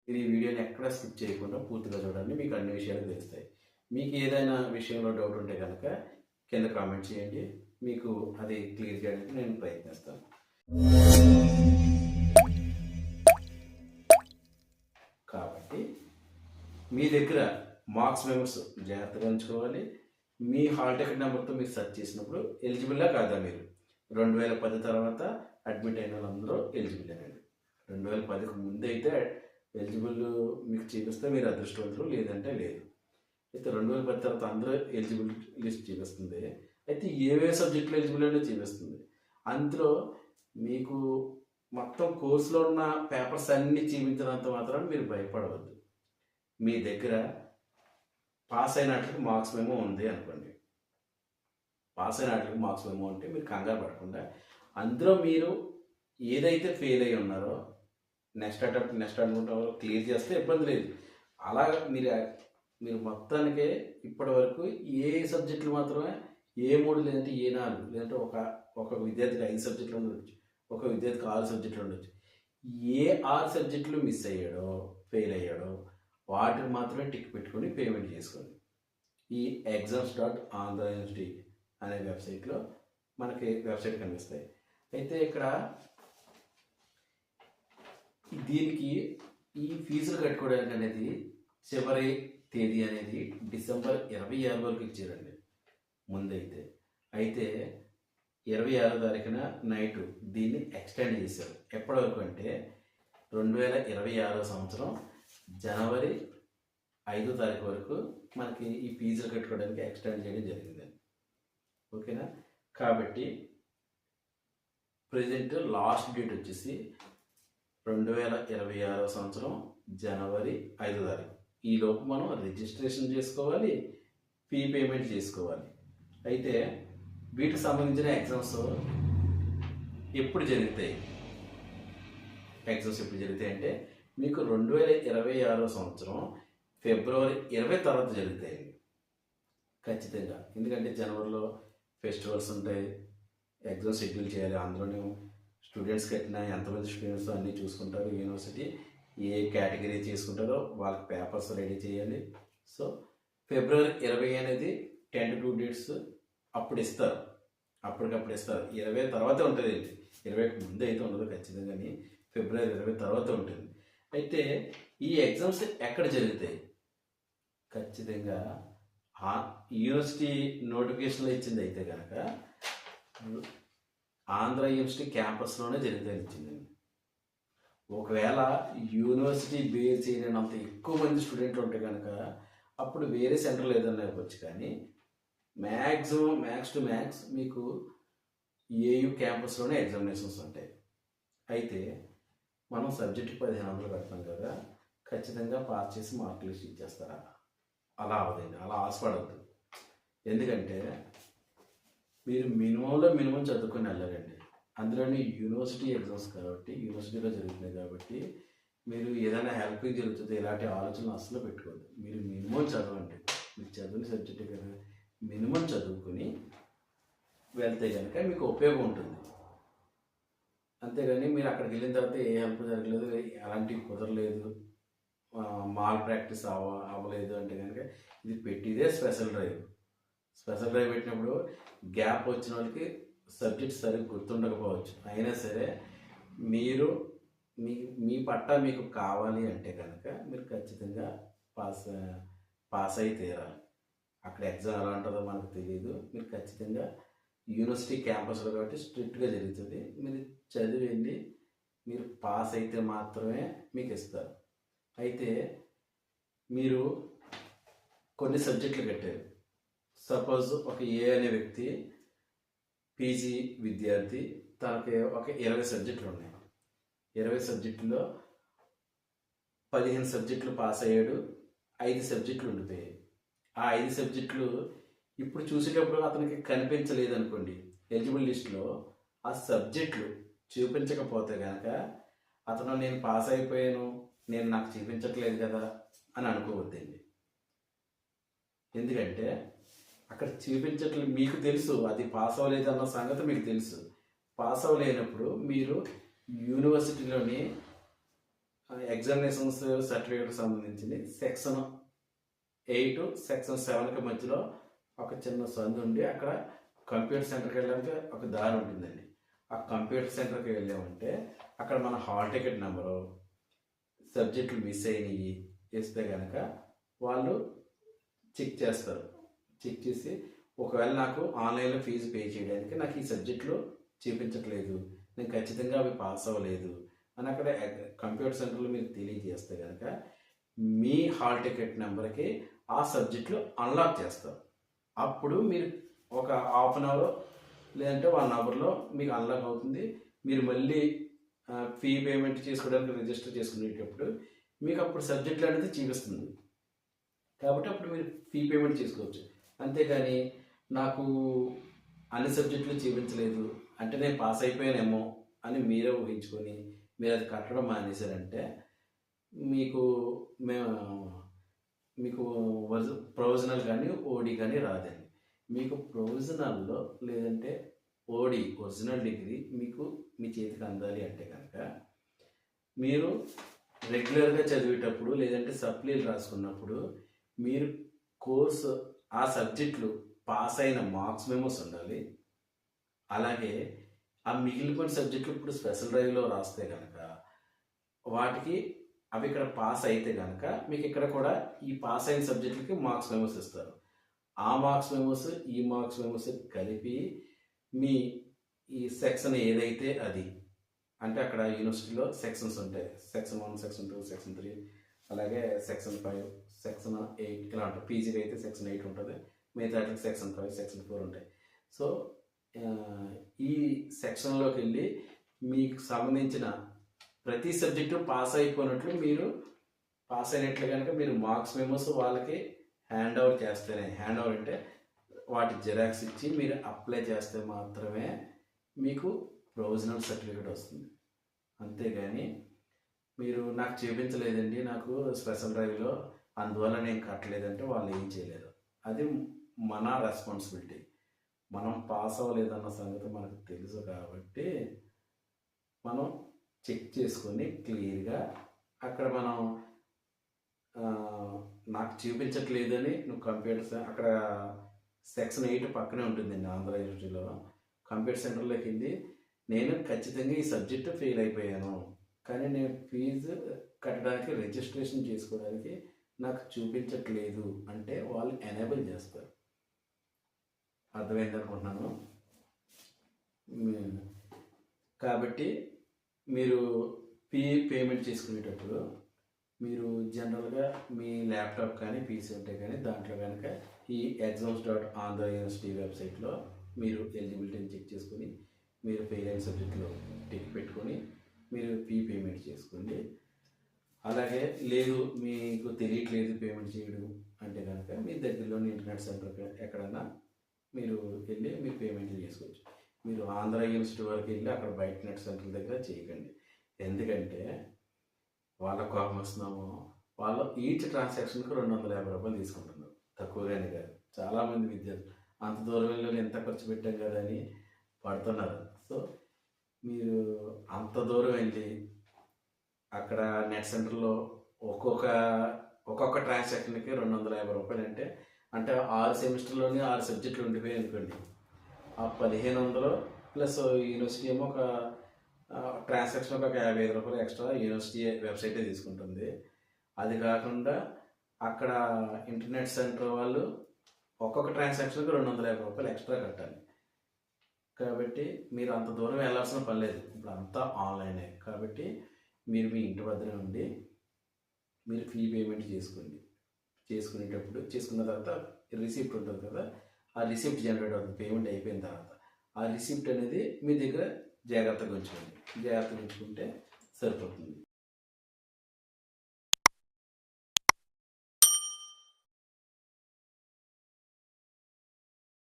ఈ వీడియోని ఎక్కడ స్కిప్ చేయకుండా పూర్తిగా చూడండి, మీకు అన్ని విషయాలు తెలుస్తాయి. మీకు ఏదైనా విషయంలో డౌట్ ఉంటే కనుక కింద కామెంట్ చేయండి, మీకు అది క్లియర్ చేయడానికి నేను ప్రయత్నిస్తాను. కాబట్టి మీ దగ్గర మార్క్స్ మెమోస్ జాగ్రత్తగా ఉంచుకోవాలి. మీ హాల్ టికెట్ నెంబర్తో మీరు సెర్చ్ చేసినప్పుడు ఎలిజిబుల్లా కాదా, మీరు 2010 తర్వాత అడ్మిట్ అయిన వాళ్ళందరూ ఎలిజిబుల్ అండి. 2010కు ముందు అయితే ఎలిజిబుల్ మీకు చూపిస్తే మీరు అదృష్టవంతులు, లేదంటే లేదు. అయితే 2010 తర్వాత అందరూ ఎలిజిబుల్ లిస్ట్ చూపిస్తుంది. అయితే ఏవే సబ్జెక్టులు ఎలిజిబుల్ అనేది చూపిస్తుంది. అందులో మీకు మొత్తం కోర్సులో ఉన్న పేపర్స్ అన్నీ చూపించినంత మాత్రం మీరు భయపడవద్దు. మీ దగ్గర పాస్ అయినట్లకి మార్క్స్ మెమో ఉంది అనుకోండి, పాస్ అయినట్లకి మార్క్స్ మెమో ఉంటే మీరు కంగారు పడకుండా అందులో మీరు ఏదైతే ఫెయిల్ అయ్యి ఉన్నారో నెక్స్ట్ అటెంప్ట్ క్లియర్ చేస్తే ఇబ్బంది లేదు. అలాగా మీరు మొత్తానికే ఇప్పటి వరకు ఏ సబ్జెక్టులు మాత్రమే ఏ3 లేదంటే ఏ4 లేదంటే ఒక విద్యార్థికి 5 సబ్జెక్టులు ఉండొచ్చు, ఒక విద్యార్థికి 6 సబ్జెక్టులు ఉండొచ్చు. ఏ 6 సబ్జెక్టులు మిస్ అయ్యాడో, ఫెయిల్ అయ్యాడో వాటికి మాత్రమే టిక్ పెట్టుకొని పేమెంట్ చేసుకోండి. ఈ exams.andhra.university అనే వెబ్సైట్లో మనకి వెబ్సైట్ కనిపిస్తాయి. అయితే ఇక్కడ దీనికి ఈ ఫీజులు కట్టుకోవడానికి అనేది చివరి తేదీ అనేది డిసెంబర్ 26 వరకు ఇచ్చారండి ముందైతే. అయితే 26వ తారీఖున నైట్ దీన్ని ఎక్స్టెండ్ చేశారు. ఎప్పటి వరకు అంటే 2026 సంవత్సరం జనవరి 5వ తారీఖు వరకు మనకి ఈ ఫీజులు కట్టుకోవడానికి ఎక్స్టెండ్ చేయడం జరిగిందండి. ఓకేనా? కాబట్టి ప్రజెంట్ లాస్ట్ డేట్ వచ్చేసి 2026 సంవత్సరం జనవరి 5వ తారీఖు. ఈలోపు మనం రిజిస్ట్రేషన్ చేసుకోవాలి, ఫీ పేమెంట్ చేసుకోవాలి. అయితే వీటికి సంబంధించిన ఎగ్జామ్స్ ఎప్పుడు జరుగుతాయి? ఎగ్జామ్స్ ఎప్పుడు జరుగుతాయి అంటే మీకు 2026 సంవత్సరం ఫిబ్రవరి 20 తర్వాత జరుగుతాయండి ఖచ్చితంగా. ఎందుకంటే జనవరిలో ఫెస్టివల్స్ ఉంటాయి, ఎగ్జామ్ షెడ్యూల్ చేయాలి. అందులోనే స్టూడెంట్స్ కట్టిన ఎంతమంది స్టూడెంట్స్ అన్నీ చూసుకుంటారు. యూనివర్సిటీ ఏ కేటగిరీ చేసుకుంటారో వాళ్ళకి పేపర్స్ రెడీ చేయాలి. సో ఫిబ్రవరి 20 అనేది టెంటేటివ్ డేట్స్ అప్పుడు ఇస్తారు, అప్పటికప్పుడు ఇస్తారు. 20 తర్వాత ఉంటుంది, 20కి ముందు అయితే ఉండదు ఖచ్చితంగా, ఫిబ్రవరి 20 తర్వాత ఉంటుంది. అయితే ఈ ఎగ్జామ్స్ ఎక్కడ జరుగుతాయి? ఖచ్చితంగా యూనివర్సిటీ నోటిఫికేషన్లో ఇచ్చింది అయితే కనుక ఆంధ్ర యూనివర్సిటీ క్యాంపస్లోనే జరుగుతాయని ఇచ్చిందండి. ఒకవేళ యూనివర్సిటీ బేర్ చేయలేనంత ఎక్కువ మంది స్టూడెంట్లు ఉంటే కనుక అప్పుడు వేరే సెంటర్లు ఏదైనా ఇవ్వచ్చు. కానీ మ్యాక్స్ టు మ్యాక్స్ మీకు ఏయూ క్యాంపస్లోనే ఎగ్జామినేషన్స్ ఉంటాయి. అయితే మనం సబ్జెక్టు 1500 కడతాం కదా, ఖచ్చితంగా పాస్ చేసి మార్క్ లిస్ట్ ఇచ్చేస్తారా? అలా అవ్వదండి, అలా ఆశపడద్దు. ఎందుకంటే మీరు మినిమం చదువుకొని వెళ్ళాలండి. అందులోని యూనివర్సిటీ ఎగ్జామ్స్ కాబట్టి, యూనివర్సిటీలో జరుగుతున్నాయి కాబట్టి మీరు ఏదైనా హెల్పింగ్ జరుగుతుంది ఇలాంటి ఆలోచనలు అస్సలు పెట్టుకోవద్దు. మీరు మినిమం చదవండి. మీరు చదివిన సబ్జెక్టు కదా మినిమం చదువుకుని వెళ్తే కనుక మీకు ఉపయోగం ఉంటుంది. అంతేగాని మీరు అక్కడికి వెళ్ళిన తర్వాత ఏ హెల్ప్ జరగలేదు, అలాంటివి కుదరలేదు, మాల్ ప్రాక్టీస్ అవ్వలేదు అంటే కనుక ఇది పెట్టిదే స్పెషల్ డ్రైవ్ పెట్టినప్పుడు గ్యాప్ వచ్చిన వాళ్ళకి సబ్జెక్ట్ సరిగ్గా గుర్తుండకపోవచ్చు. అయినా సరే మీరు మీ పట్టా మీకు కావాలి అంటే కనుక మీరు ఖచ్చితంగా పాస్ అయి తీరాలి. అక్కడ ఎగ్జామ్ ఎలా ఉంటుందో మనకు తెలియదు. మీరు ఖచ్చితంగా యూనివర్సిటీ క్యాంపస్లో కాబట్టి స్ట్రిక్ట్గా జరుగుతుంది. మీరు చదివి వెళ్ళి మీరు పాస్ అయితే మాత్రమే మీకు ఇస్తారు. అయితే మీరు కొన్ని సబ్జెక్టులు కట్టారు. సపోజ్ ఒక ఏ అనే వ్యక్తి పీజీ విద్యార్థి, తనకి ఒక 20 సబ్జెక్టులు ఉన్నాయి. 20 సబ్జెక్టుల్లో 15 సబ్జెక్టులు పాస్ అయ్యాడు, 5 సబ్జెక్టులు ఉండిపోయాయి. ఆ 5 సబ్జెక్టులు ఇప్పుడు చూసేటప్పుడు అతనికి కనిపించలేదు అనుకోండి, ఎలిజిబుల్ లిస్ట్లో ఆ సబ్జెక్టులు చూపించకపోతే కనుక అతను నేను పాస్ అయిపోయాను, నాకు చూపించట్లేదు కదా అని అనుకోవద్దండి. ఎందుకంటే అక్కడ చూపించట్లేదు, మీకు తెలుసు అది పాస్ అవ్వలేదు అన్న సంగతి మీకు తెలుసు. పాస్ అవ్వలేనప్పుడు మీరు యూనివర్సిటీలోని ఎగ్జామినేషన్స్ సర్టిఫికేట్ సంబంధించింది సెక్షన్ 8 సెక్షన్ 7కి మధ్యలో ఒక చిన్న సందు ఉండి అక్కడ కంప్యూటర్ సెంటర్కి వెళ్ళడానికి ఒక దారి ఉంటుందండి. ఆ కంప్యూటర్ సెంటర్కి వెళ్ళామంటే అక్కడ మన హాల్ టికెట్ నెంబరు, సబ్జెక్టులు మిస్ అయినవి వేస్తే కనుక వాళ్ళు చెక్ చేస్తారు. చెక్ చేసి ఒకవేళ నాకు ఆన్లైన్లో ఫీజు పే చేయడానికి నాకు ఈ సబ్జెక్టులు చూపించట్లేదు, నేను ఖచ్చితంగా అవి పాస్ అవ్వలేదు అని అక్కడ కంప్యూటర్ సెంటర్లో మీరు తెలియజేస్తే కనుక మీ హాల్ టికెట్ నెంబర్కి ఆ సబ్జెక్టులు అన్లాక్ చేస్తారు. అప్పుడు మీరు ఒక హాఫ్ అన్ అవర్ లేదంటే 1 అవర్లో మీకు అన్లాక్ అవుతుంది. మీరు మళ్ళీ ఫీ పేమెంట్ చేసుకోవడానికి రిజిస్టర్ చేసుకునేటప్పుడు మీకు అప్పుడు సబ్జెక్టులు అనేది చూపిస్తుంది. కాబట్టి అప్పుడు మీరు ఫీ పేమెంట్ చేసుకోవచ్చు. అంతేగాని నాకు అన్ని సబ్జెక్టులు చూపించలేదు అంటే నేను పాస్ అయిపోయానేమో అని మీరే ఊహించుకొని మీరు అది కట్టడం మానేశారంటే మీకు మీకు ప్రొవిజనల్ కానీ ఓడి కానీ రాదండి. మీకు ప్రొవిజనల్లో లేదంటే ఓడి ఒరిజినల్ డిగ్రీ మీకు మీ చేతికి అందాలి అంటే కనుక మీరు రెగ్యులర్గా చదివేటప్పుడు లేదంటే సప్లీలు రాసుకున్నప్పుడు మీరు కోర్సు ఆ సబ్జెక్టులు పాస్ అయిన మార్క్స్ మెమోస్ ఉండాలి. అలాగే ఆ మిగిలిపోయిన సబ్జెక్టులు ఇప్పుడు స్పెషల్ డ్రైవ్లో రాస్తే కనుక వాటికి అవి ఇక్కడ పాస్ అయితే కనుక మీకు ఇక్కడ కూడా ఈ పాస్ అయిన సబ్జెక్టులకి మార్క్స్ మెమోస్ ఇస్తారు. ఆ మార్క్స్ మెమోస్ ఈ మార్క్స్ మెమోస్ కలిపి మీ ఈ సెక్షన్ ఏదైతే అది అంటే అక్కడ యూనివర్సిటీలో సెక్షన్స్ ఉంటాయి. సెక్షన్ 1, సెక్షన్ 2, సెక్షన్ 3, అలాగే సెక్షన్ 5, సెక్షన్ 8 ఇలా ఉంటాయి. పీజీకి అయితే సెక్షన్ 8 ఉంటుంది, మిగతాటికి సెక్షన్ 5, సెక్షన్ 4 ఉంటాయి. సో ఈ సెక్షన్లోకి వెళ్ళి మీకు సంబంధించిన ప్రతి సబ్జెక్టు పాస్ అయిపోయినట్లు మీరు పాస్ అయినట్లు కనుక మీరు మార్క్స్ మెమోస్ వాళ్ళకి హ్యాండ్ ఓవర్ చేస్తేనే, హ్యాండ్ ఓవర్ అంటే వాటి జిరాక్స్ ఇచ్చి మీరు అప్లై చేస్తే మాత్రమే మీకు ప్రొవిజనల్ సర్టిఫికేట్ వస్తుంది. అంతేగాని మీరు నాకు చూపించలేదండి, నాకు స్పెషల్ డ్రైవ్లో అందువల్ల నేను కట్టలేదంటే వాళ్ళు ఏం చేయలేరు. అది మన రెస్పాన్సిబిలిటీ. మనం పాస్ అవ్వలేదన్న సంగతి మనకు తెలుసు కాబట్టి మనం చెక్ చేసుకొని క్లియర్గా అక్కడ మనం నాకు చూపించట్లేదని నువ్వు కంప్యూటర్ అక్కడ సెక్షన్ 8 పక్కనే ఉంటుందండి ఆంధ్ర యూనివర్సిటీలో. కంప్యూటర్ సెంటర్లోకి వెళ్ళి నేను ఖచ్చితంగా ఈ సబ్జెక్టు ఫెయిల్ అయిపోయాను కానీ నేను ఫీజు కట్టడానికి రిజిస్ట్రేషన్ చేసుకోవడానికి నాకు చూపించట్లేదు అంటే వాళ్ళు ఎనేబుల్ చేస్తారు. అర్థమైంది అనుకుంటున్నాను. కాబట్టి మీరు ఫీ పేమెంట్ చేసుకునేటప్పుడు మీరు జనరల్గా మీ ల్యాప్టాప్ కానీ పీసీ ఉంటే కానీ దాంట్లో కనుక ఈ exams.andhra-university వెబ్సైట్లో మీరు ఎలిజిబిలిటీని చెక్ చేసుకొని మీరు ఫెయిల్ అయిన సబ్జెక్ట్లో టిక్ పెట్టుకొని మీరు ఫీ పేమెంట్ చేసుకోండి. అలాగే లేదు మీకు తెలియట్లేదు పేమెంట్ చేయడం అంటే కనుక మీ దగ్గరలోని ఇంటర్నెట్ సెంటర్ ఎక్కడన్నా మీరు వెళ్ళి మీరు పేమెంట్ చేసుకోవచ్చు. మీరు ఆంధ్ర యూనివర్సిటీ వరకు వెళ్ళి అక్కడ బయట నెట్ సెంటర్ దగ్గర చేయకండి. ఎందుకంటే వాళ్ళ కోపం వస్తున్నాము, వాళ్ళు ఈచ్ ట్రాన్సాక్షన్కి 250 రూపాయలు తీసుకుంటున్నారు, తక్కువగానే కాదు. చాలామంది విద్యార్థులు అంత దూరం వెళ్ళి ఎంత ఖర్చు పెట్టాం కదా అని పడుతున్నారు. సో మీరు అంత దూరం వెళ్ళి అక్కడ నెట్ సెంటర్లో ఒక్కొక్క ట్రాన్సాక్షన్కి 250 రూపాయలు అంటే 6 సెమిస్టర్లోని 6 సబ్జెక్టులు ఉండిపోయాయి అనుకోండి. ఆ 1500 ప్లస్ యూనివర్సిటీ ఏమో ఒక ట్రాన్సాక్షన్ ఒక 55 రూపాయలు ఎక్స్ట్రా యూనివర్సిటీ వెబ్సైటే తీసుకుంటుంది. అది కాకుండా అక్కడ ఇంటర్నెట్ సెంటర్ వాళ్ళు ఒక్కొక్క ట్రాన్సాక్షన్కి 250 రూపాయలు ఎక్స్ట్రా కట్టాలి. కాబట్టి మీరు అంత దూరం వెళ్ళాల్సిన పని లేదు, ఇప్పుడు అంతా ఆన్లైనే. కాబట్టి మీరు మీ ఇంటి వద్దనే ఉండి మీరు ఫీ పేమెంట్ చేసుకునేటప్పుడు చేసుకున్న తర్వాత రిసిప్ట్ ఉంటుంది కదా, ఆ రిసిప్ట్ జనరేట్ అవుతుంది పేమెంట్ అయిపోయిన తర్వాత. ఆ రిసిప్ట్ అనేది మీ దగ్గర జాగ్రత్తగా ఉంచుకుంటే సరిపోతుంది.